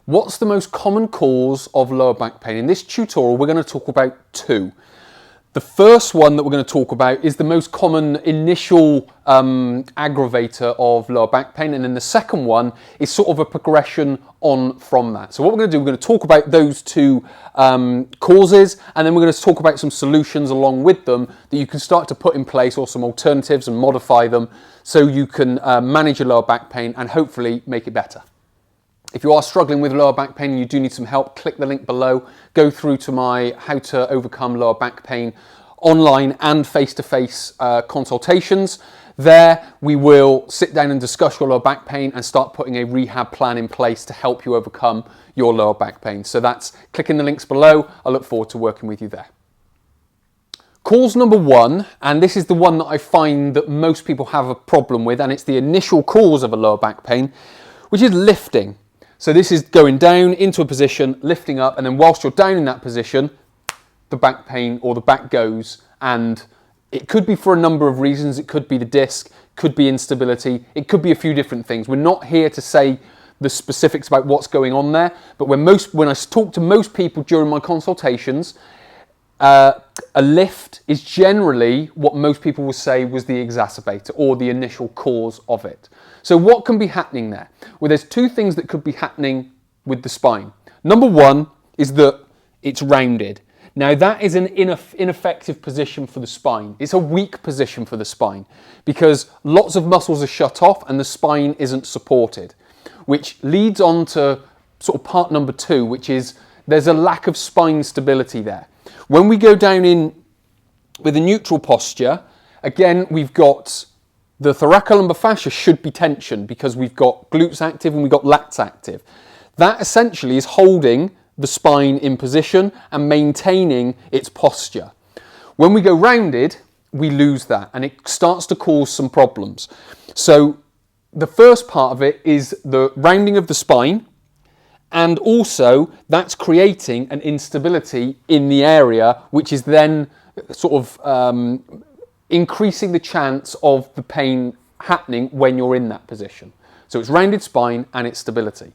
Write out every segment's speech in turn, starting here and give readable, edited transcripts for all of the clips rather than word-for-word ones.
What's the most common cause of lower back pain? In this tutorial, we're going to talk about two. The first one that we're going to talk about is the most common initial aggravator of lower back pain, and then the second one is sort of a progression on from that. So what we're going to do, we're going to talk about those two causes, and then we're going to talk about some solutions along with them that you can start to put in place, or some alternatives, and modify them so you can manage your lower back pain and hopefully make it better. If you are struggling with lower back pain and you do need some help, click the link below, go through to my How to Overcome Lower Back Pain online and face-to-face consultations. There we will sit down and discuss your lower back pain and start putting a rehab plan in place to help you overcome your lower back pain. So that's clicking the links below. I look forward to working with you there. Cause number one, and this is the one that I find that most people have a problem with, and it's the initial cause of a lower back pain, which is lifting. So this is going down into a position, lifting up, and then whilst you're down in that position, the back pain or the back goes, and it could be for a number of reasons. It could be the disc, could be instability, it could be a few different things. We're not here to say the specifics about what's going on there, but when I talk to most people during my consultations, a lift is generally what most people will say was the exacerbator or the initial cause of it. So what can be happening there? Well, there's two things that could be happening with the spine. Number one is that it's rounded. Now that is an ineffective position for the spine. It's a weak position for the spine because lots of muscles are shut off and the spine isn't supported, which leads on to sort of part number two, which is there's a lack of spine stability there. When we go down in with a neutral posture, again, we've got the thoracolumbar fascia should be tensioned because we've got glutes active and we've got lats active. That essentially is holding the spine in position and maintaining its posture. When we go rounded, we lose that and it starts to cause some problems. So the first part of it is the rounding of the spine, and also that's creating an instability in the area, which is then sort of increasing the chance of the pain happening when you're in that position. So it's rounded spine and it's stability.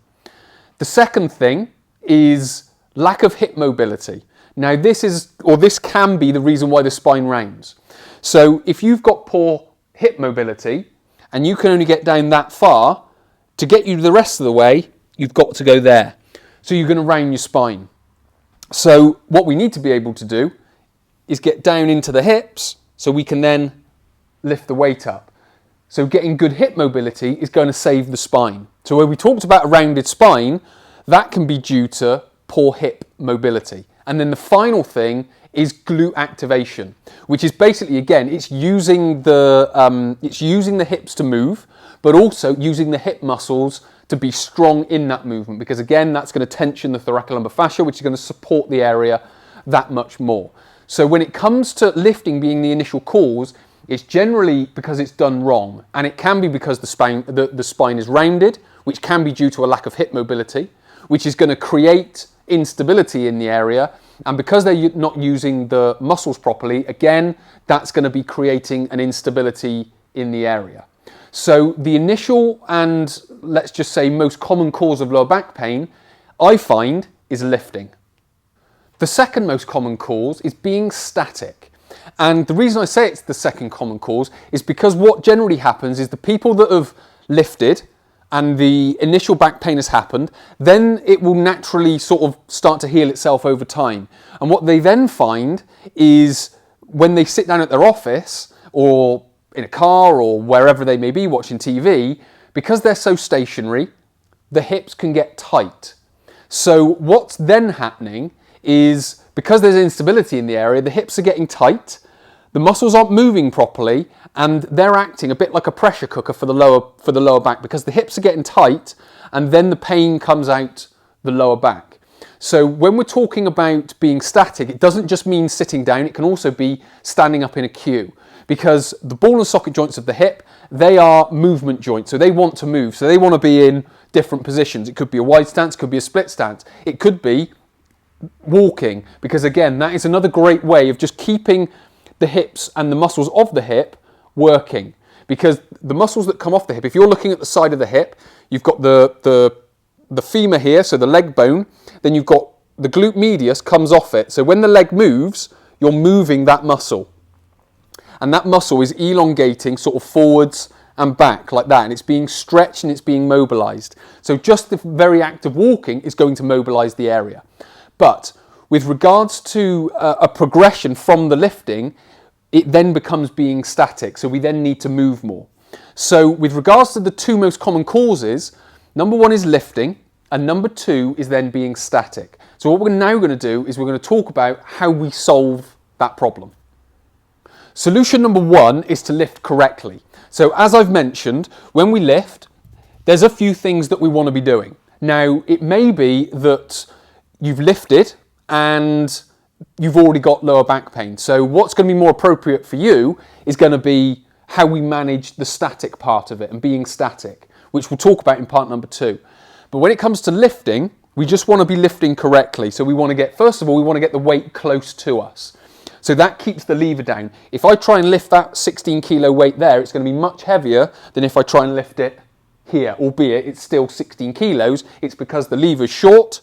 The second thing is lack of hip mobility. Now this can be the reason why the spine rounds. So if you've got poor hip mobility and you can only get down that far, to get you the rest of the way, you've got to go there. So you're going to round your spine. So what we need to be able to do is get down into the hips so we can then lift the weight up. So getting good hip mobility is going to save the spine. So when we talked about a rounded spine, that can be due to poor hip mobility. And then the final thing is glute activation, which is basically, again, it's using the hips to move, but also using the hip muscles to be strong in that movement, because again, that's going to tension the thoracolumbar fascia, which is going to support the area that much more. So when it comes to lifting being the initial cause, it's generally because it's done wrong, and it can be because the spine is rounded, which can be due to a lack of hip mobility, which is going to create instability in the area, and because they're not using the muscles properly, again, that's going to be creating an instability in the area. So the initial and let's just say most common cause of lower back pain, I find, is lifting. The second most common cause is being static. And the reason I say it's the second common cause is because what generally happens is the people that have lifted and the initial back pain has happened, then it will naturally sort of start to heal itself over time. And what they then find is when they sit down at their office or in a car or wherever they may be watching TV, because they're so stationary, the hips can get tight. So what's then happening is because there's instability in the area, the hips are getting tight, the muscles aren't moving properly, and they're acting a bit like a pressure cooker for the lower back because the hips are getting tight, and then the pain comes out the lower back. So when we're talking about being static, it doesn't just mean sitting down, it can also be standing up in a queue, because the ball and socket joints of the hip, they are movement joints, so they want to move, so they want to be in different positions. It could be a wide stance, it could be a split stance, it could be walking, because again, that is another great way of just keeping the hips and the muscles of the hip working, because the muscles that come off the hip, if you're looking at the side of the hip, you've got the the femur here, so the leg bone, then you've got the glute medius comes off it. So when the leg moves, you're moving that muscle. And that muscle is elongating sort of forwards and back like that. And it's being stretched and it's being mobilized. So just the very act of walking is going to mobilize the area. But with regards to a progression from the lifting, it then becomes being static. So we then need to move more. So with regards to the two most common causes, number one is lifting and number two is then being static. So what we're now going to do is we're going to talk about how we solve that problem. Solution number one is to lift correctly. So as I've mentioned, when we lift, there's a few things that we want to be doing. Now, it may be that you've lifted and you've already got lower back pain. So what's going to be more appropriate for you is going to be how we manage the static part of it and being static, which we'll talk about in part number two. But when it comes to lifting, we just want to be lifting correctly. So we want to get, first of all, we want to get the weight close to us. So that keeps the lever down. If I try and lift that 16 kilo weight there, it's going to be much heavier than if I try and lift it here, albeit it's still 16 kilos. It's because the lever's short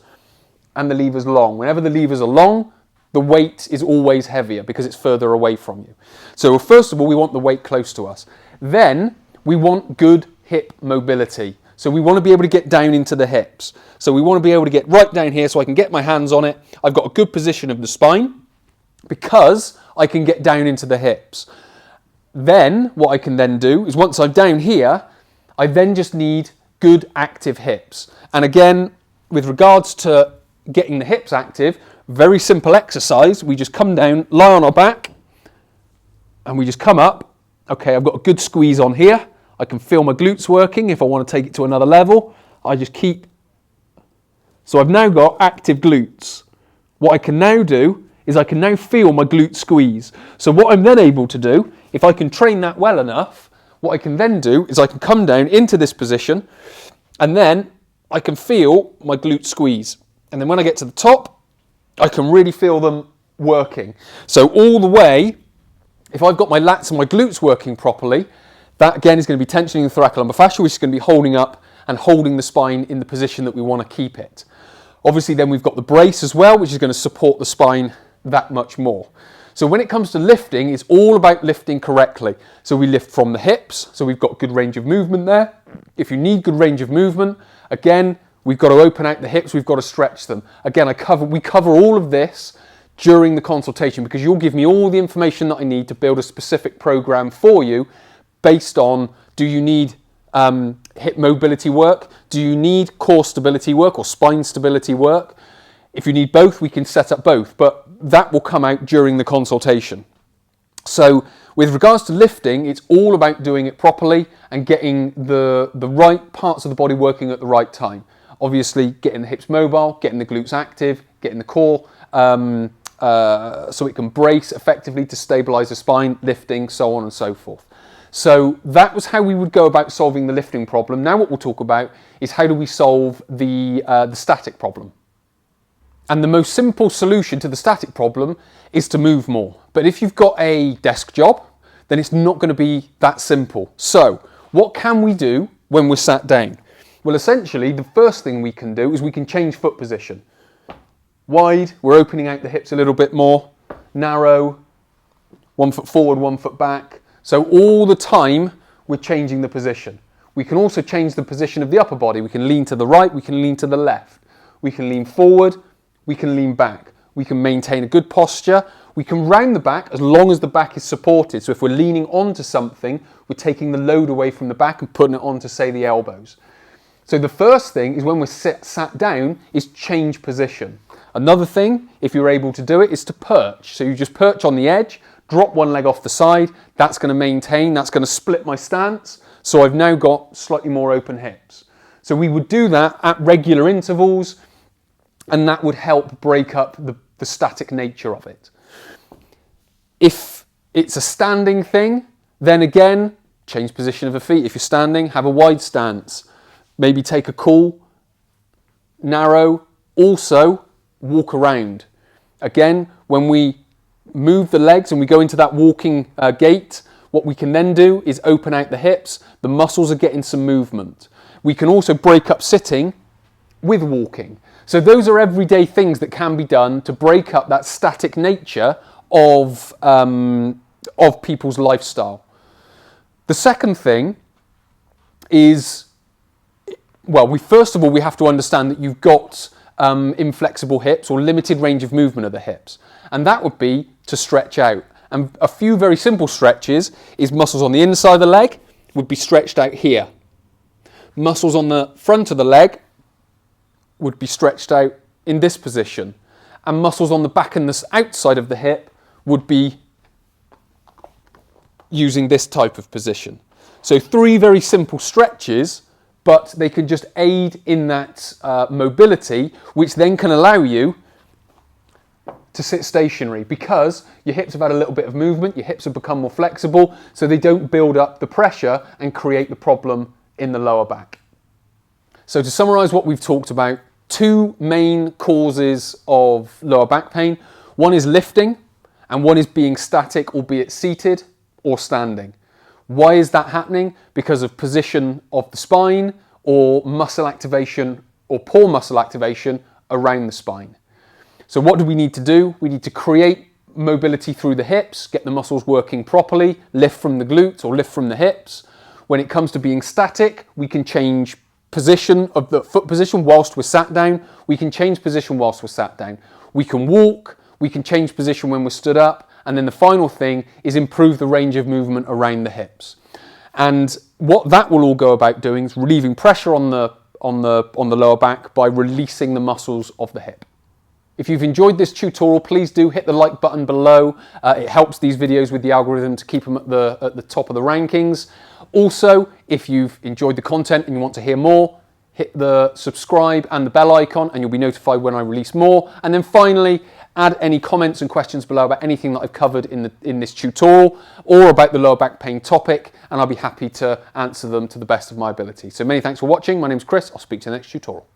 and the lever's long. Whenever the levers are long, the weight is always heavier because it's further away from you. So first of all, we want the weight close to us. Then we want good hip mobility. So we want to be able to get down into the hips. So we want to be able to get right down here so I can get my hands on it. I've got a good position of the spine because I can get down into the hips. Then what I can then do is once I'm down here, I then just need good active hips. And again, with regards to getting the hips active, very simple exercise. We just come down, lie on our back, and we just come up. Okay, I've got a good squeeze on here. I can feel my glutes working. If I want to take it to another level, I just keep. So I've now got active glutes. What I can now do is I can now feel my glute squeeze. So what I'm then able to do, if I can train that well enough, what I can then do is I can come down into this position and then I can feel my glute squeeze. And then when I get to the top, I can really feel them working. So all the way, if I've got my lats and my glutes working properly, that again is going to be tensioning the thoracolumbar fascia, which is going to be holding up and holding the spine in the position that we want to keep it. Obviously then we've got the brace as well, which is going to support the spine that much more. So when it comes to lifting, it's all about lifting correctly. So we lift from the hips, so we've got good range of movement there. If you need good range of movement, again, we've got to open out the hips, we've got to stretch them. Again, we cover all of this during the consultation because you'll give me all the information that I need to build a specific program for you based on, do you need hip mobility work? Do you need core stability work or spine stability work? If you need both, we can set up both, but that will come out during the consultation. So with regards to lifting, it's all about doing it properly and getting the right parts of the body working at the right time. Obviously, getting the hips mobile, getting the glutes active, getting the core so it can brace effectively to stabilize the spine, lifting, so on and so forth. So that was how we would go about solving the lifting problem. Now what we'll talk about is how do we solve the static problem. And the most simple solution to the static problem is to move more. But if you've got a desk job, then it's not going to be that simple. So what can we do when we're sat down? Well, essentially, the first thing we can do is we can change foot position. Wide, we're opening out the hips a little bit more. Narrow, 1 foot forward, 1 foot back. So all the time, we're changing the position. We can also change the position of the upper body. We can lean to the right, we can lean to the left. We can lean forward, we can lean back. We can maintain a good posture. We can round the back as long as the back is supported. So if we're leaning onto something, we're taking the load away from the back and putting it onto, say, the elbows. So the first thing is when we're sat down is change position. Another thing, if you're able to do it, is to perch. So you just perch on the edge, drop one leg off the side. That's going to maintain, that's going to split my stance. So I've now got slightly more open hips. So we would do that at regular intervals, and that would help break up the static nature of it. If it's a standing thing, then again, change position of the feet. If you're standing, have a wide stance. Maybe take a cool, narrow. Also, walk around. Again, when we move the legs and we go into that walking gait, what we can then do is open out the hips. The muscles are getting some movement. We can also break up sitting with walking. So those are everyday things that can be done to break up that static nature of people's lifestyle. The second thing is, well, first of all, we have to understand that you've got inflexible hips or limited range of movement of the hips. And that would be to stretch out. And a few very simple stretches is muscles on the inside of the leg would be stretched out here. Muscles on the front of the leg would be stretched out in this position. And muscles on the back and the outside of the hip would be using this type of position. So 3 very simple stretches, but they can just aid in that mobility, which then can allow you to sit stationary because your hips have had a little bit of movement, your hips have become more flexible, so they don't build up the pressure and create the problem in the lower back. So to summarise what we've talked about, 2 main causes of lower back pain. One is lifting and one is being static, albeit seated or standing. Why is that happening? Because of position of the spine or muscle activation or poor muscle activation around the spine. So what do we need to do? We need to create mobility through the hips, get the muscles working properly, lift from the glutes or lift from the hips. When it comes to being static, we can change position of the foot position whilst we're sat down. We can change position whilst we're sat down. We can walk, we can change position when we're stood up. And then the final thing is improve the range of movement around the hips. And what that will all go about doing is relieving pressure on the lower back by releasing the muscles of the hip. If you've enjoyed this tutorial, please do hit the like button below. It helps these videos with the algorithm to keep them at the top of the rankings. Also, if you've enjoyed the content and you want to hear more, hit the subscribe and the bell icon and you'll be notified when I release more. And then finally, add any comments and questions below about anything that I've covered in this tutorial or about the lower back pain topic, and I'll be happy to answer them to the best of my ability. So many thanks for watching. My name's Chris. I'll speak to you in the next tutorial.